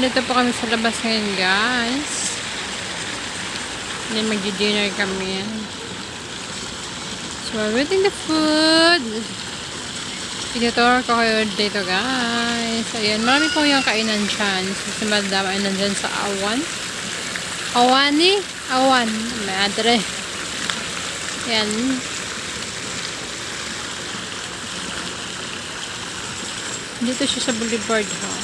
nandito po kami sa labas ngayon, guys. Then magdi-dinner kami. So, we're waiting the food. Tinutur ko kayo dito, guys. Ayan, marami po yung kainan dyan. Si Madam ay nandyan sa Awan. Awani? Awan. Madre. Ayan. Dito siya sa Boulevard, ha.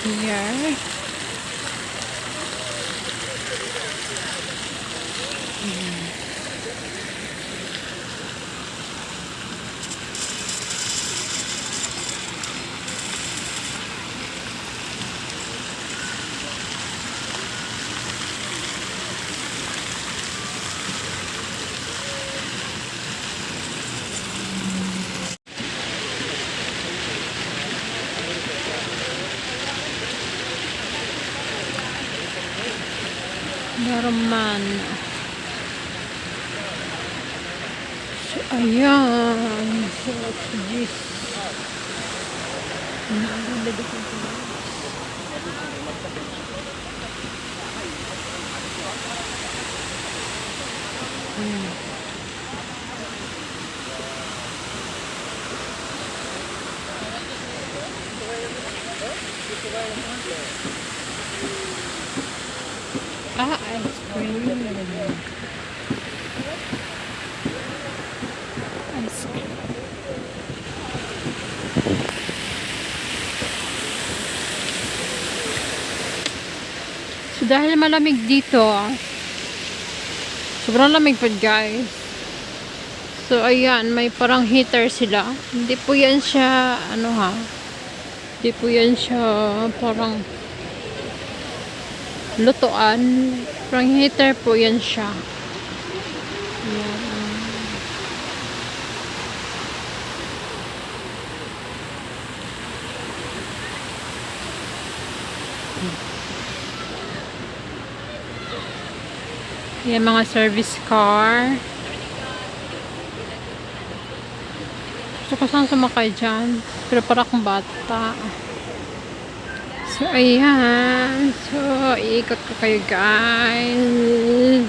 Here. Norman. So, ayan. So, this. Ice cream. Ice cream. So, dahil malamig dito, sobrang lamig po, guys. So, ayan, may parang heater sila. Hindi po yan siya, ano ha, hindi po yan siya parang lutuan. Parang heater po yan siya. Ayan. Yan mga service car. Gusto ko saan sumakay dyan. Pero para akong bata. So, ayan. So, iikot ko kayo, guys.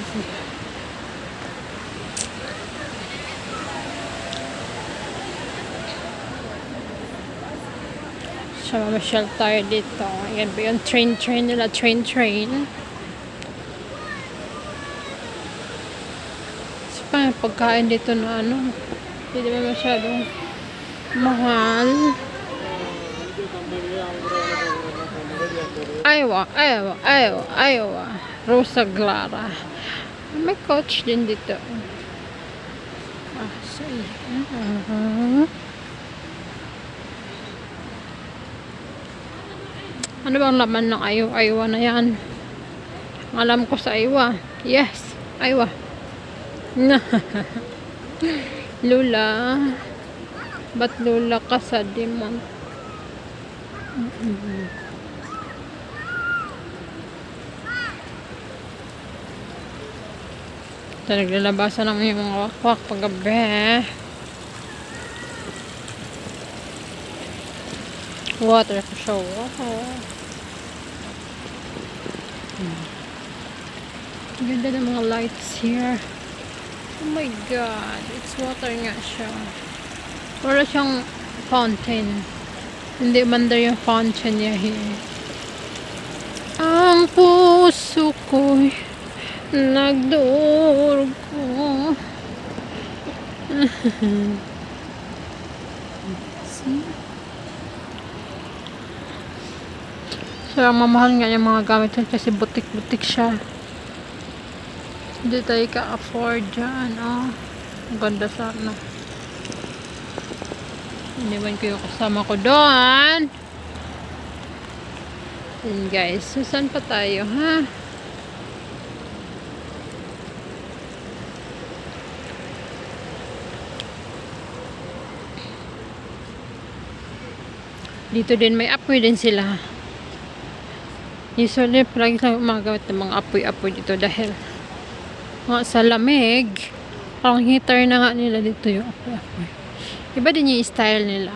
So, mamasyal tayo dito. Ayan ba yung train nila? Train. So, pa, pagkain dito na ano. Hindi ba masyadong mahal? Ayaw. Rosa Clara. May coach din dito. So, ano bang laman ng ayaw na yan? Alam ko sa ayaw. Yes, ayaw. Lula. Ba't lula ka sa demon? Ito, naglalabasan naman yung mga wakwak paggabi. Water ko siya. Ganda ng mga lights here. Oh my god. It's water nga siya. Wala siyang fountain. Hindi mandar yung fountain niya here. Ang puso ko'y nagdurugo. So, ang mamahal nga yung mga gamit kasi butik-butik siya. Hindi tayo ka-afford dyan. Oh. Ang ganda sana. Iniwan ko yung kasama ko doon. And guys, so saan pa tayo, ha? Dito din may apoy din sila. Usually, palagi lang umagamit ng mga apoy-apoy dito dahil sa lamig. Parang heater na nga nila dito yung apoy-apoy. Iba din yung style nila.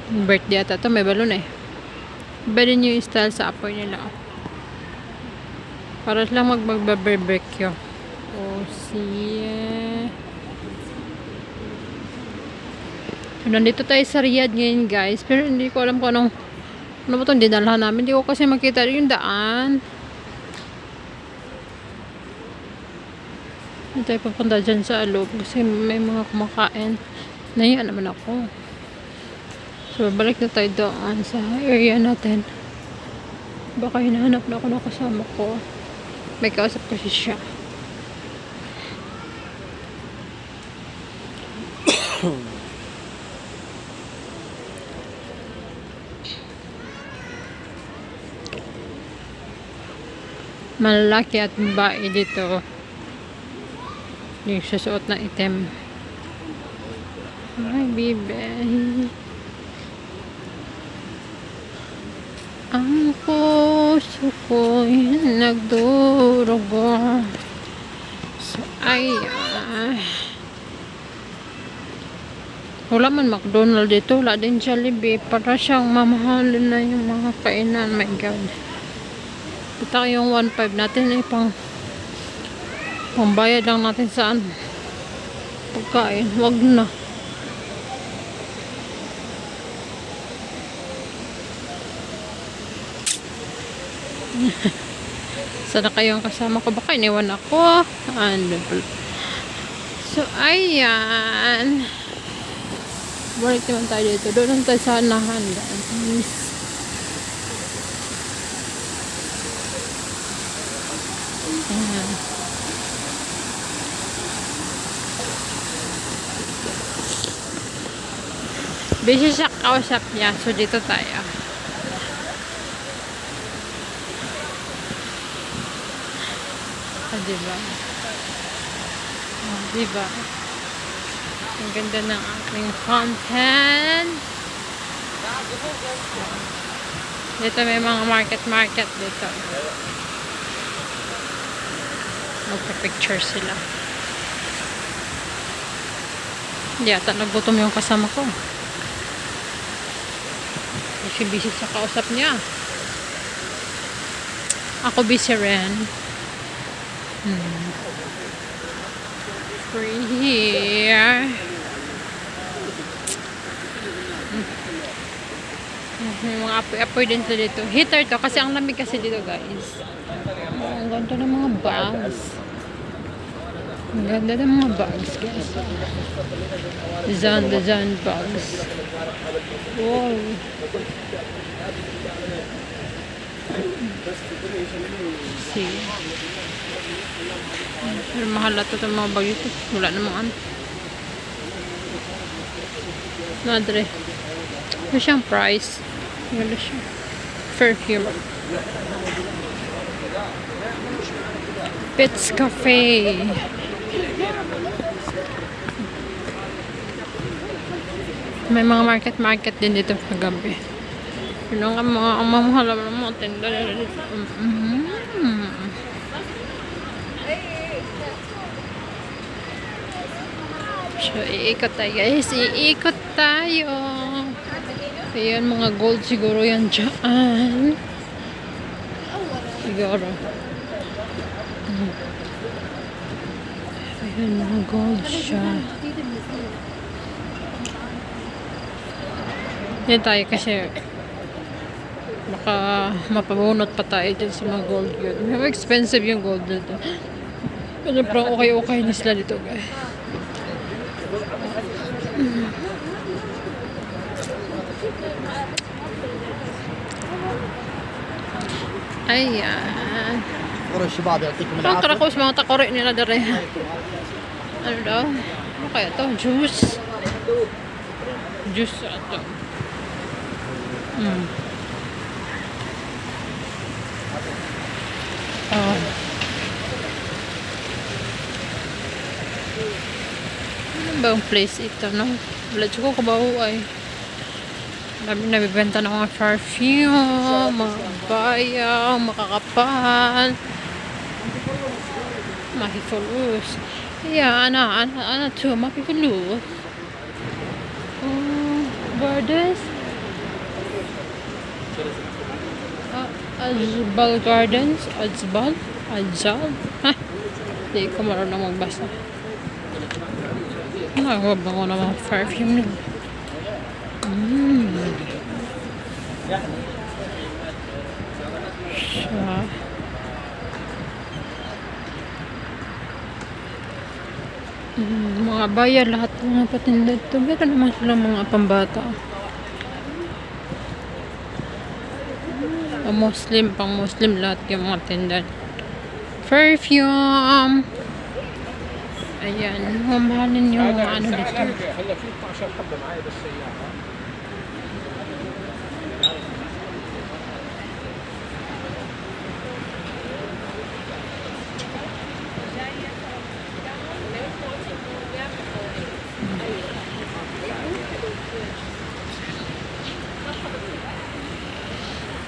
Birthday ata to, may balon eh. Iba din yung style sa apoy nila. Para lang mag-barbecue. Oh, siya. So, nandito tayo sa Riyadh ngayon, guys. Pero hindi ko alam kung ano ba itong dinalhan namin. Hindi ko kasi makita yung daan. Hindi tayo papunta dyan sa loob kasi may mga kumakain. Nahiya naman ako. So, balik na tayo doon sa area natin. Baka hinahanap na ako ng kasama ko. May kausap kasi siya. Malaki at babae dito. Yung susuot na item. Ay, bibe. Ang puso ko'y nagdurugo. So, wala man McDonald's dito. Wala din Jollibee. Para siyang mamahalin na yung mga kainan. My God. Ito yung 1.5 natin. Pambayad lang natin saan. Pagkain. Wag na. Sana kayong kasama ko. Baka iniwan ako. So, ayan. Balik naman tayo dito. Doon tayo sa nahan, guys. Ayan. Busy siya kausap niya. So, dito tayo. Diba? Diba? Ang ganda ng ating content. Dito may mga market dito. Magpa-picture sila. Hindi ata nagutom yung kasama ko. Kasi busy sa kausap niya. Ako busy rin. Free here. May mga apoy-apoy din dito. Heater to kasi ang lamig kasi dito, guys. Ang ganda ng mga bags. Ang ganda ng mga bags, guys. Design bags. Wow. See. Pero mahal ito itong mga bagyo ito. Wala namang ano. Nadre. Ito siyang price. Wala siya. Perfume. Pets Cafe. May mga market din dito kagabi. Yun ang mga mamahal ng mga tinda dito. So, iikot tayo, guys. Iikot tayo. Ayan, mga gold siguro yan dyan. Siguro. Ayan, mga gold siya. Yan tayo kasi baka mapabunot pa tayo dyan sa mga gold yun. Expensive yung gold dito. Pero okay na sila dito, guys. Ayan. Ang karakos mga takore nila dere. Ano daw? Ano kaya to? Juice? Juice ito. Oh. Ano ba yung place ito, no? Wala ko kabaho ay. Dami nabibenta ng mga perfume, mga bayaw, makakapal, mahifulus. Yeah, أنا too ما في فلوس. Gardens. Ajbal Gardens. Ajal. Ha? Hindi ko marunong magbasa. Nakabango na mga perfume nila. Siya. Mga bayan, lahat ng mga patinda ito. Meron naman silang mga pambata. Pang Muslim lahat yung mga tinda. Perfume. Ayan, mamahalin yung mga ano dito. هلا في 12 حبه معي بالسياره.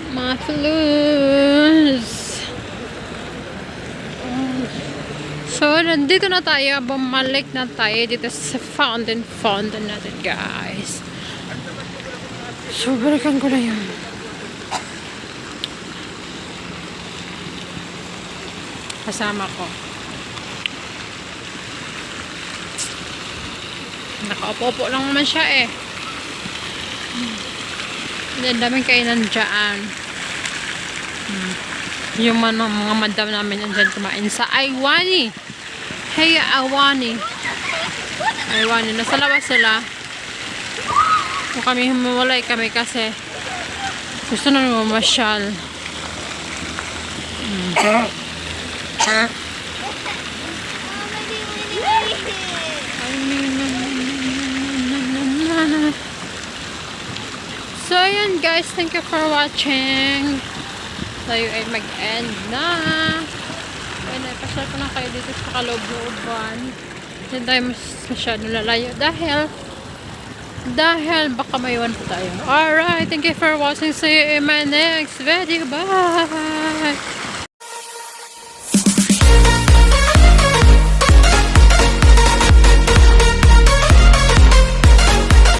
Mga flus. So, nandito na tayo. Bumalik na tayo dito sa fountain natin, guys. So, balikan ko na yun. Kasama ko. Nakaupo lang naman siya eh. Ang daming kainan dyan. Yung mga madam namin andyan kumain sa Aiwani. Hey, Aiwani. Aiwani. Nasa labas sila. Kung kami humawalay kami kasi gusto na naman masyal. So, ayan guys. Thank you for watching. Tayo ay mag-end na. Ayun, pasal ko na kayo dito sa kaloob-looban. Hindi tayo masyadong lalayo dahil baka maiwan po tayo. Alright, thank you for watching. See you in my next video. Bye!